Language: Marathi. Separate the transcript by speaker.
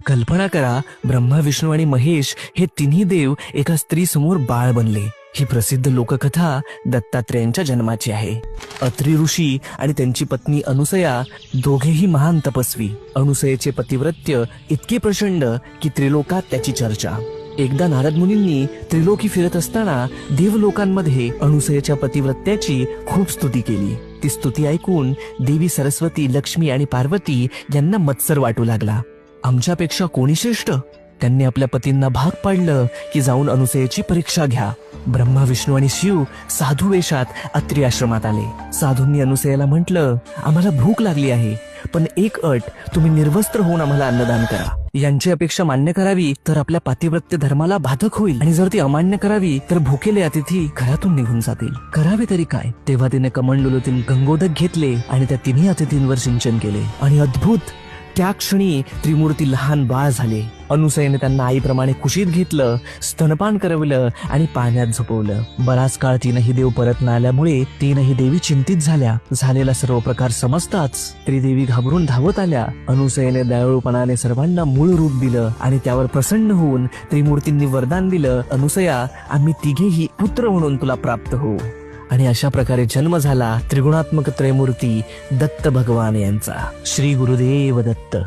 Speaker 1: कल्पना करा, ब्रह्मा, विष्णू आणि महेश हे तिन्ही देव एका स्त्री समोर बाळ बनले. ही प्रसिद्ध लोककथा दत्तात्रेयांच्या जन्माची आहे. अत्री ऋषी आणि त्यांची पत्नी अनुसया दोघेही महान तपस्वी. अनुसयेचे पतिव्रत्य इतके प्रचंड की त्रिलोकात त्याची चर्चा. एकदा नारद मुनींनी त्रिलोकी फिरत असताना देवलोकांमध्ये अनुसयेच्या पतिव्रत्याची खूप स्तुती केली. ती स्तुती ऐकून देवी सरस्वती, लक्ष्मी आणि पार्वती यांना मत्सर वाटू लागला. आमच्यापेक्षा कोणी श्रेष्ठ? त्यांनी आपल्या पतींना भाग पाडलं की जाऊन अनुसयेची परीक्षा घ्या. ब्रह्मा, विष्णू आणि शिव साधू वेशात अत्री आश्रमात आले. साधूंनी अनुसयेला म्हटलं, आम्हाला भूक लागली आहे, पण एक अट, तुम्ही निर्वस्त्र होऊन आम्हाला अन्नदान करा. यांची अपेक्षा मान्य करावी तर आपल्या पातिव्रत्य धर्माला बाधक होईल, आणि जर ती अमान्य करावी तर भुकेले अतिथी घरातून निघून जातील. करावे तरी काय? तेव्हा तिने कमंडलूतील गंगोदक घेतले आणि त्या तिन्ही अतिथींवर सिंचन केले, आणि अद्भुत, त्या क्षणी त्रिमूर्ती लहान बाळ झाले. अनुसयेने त्यांना आईप्रमाणे कुशीत घेतलं, स्तनपान करवलं आणि पाण्यात झोपवलं. बराच काळ तीनही देव परत न आल्यामुळे तीनही देवी चिंतित झाल्या. झालेला सर्व प्रकार समजताच त्रिदेवी घाबरून धावत आल्या. अनुसयेने दयाळूपणाने सर्वांना मूळ रूप दिलं आणि त्यावर प्रसन्न होऊन त्रिमूर्तींनी वरदान दिलं, अनुसया, आम्ही तिघेही पुत्र म्हणून तुला प्राप्त होऊ. आणि अशा प्रकारे जन्म झाला त्रिगुणात्मक त्रयमूर्ती दत्त भगवान यांचा. श्री गुरुदेव दत्त.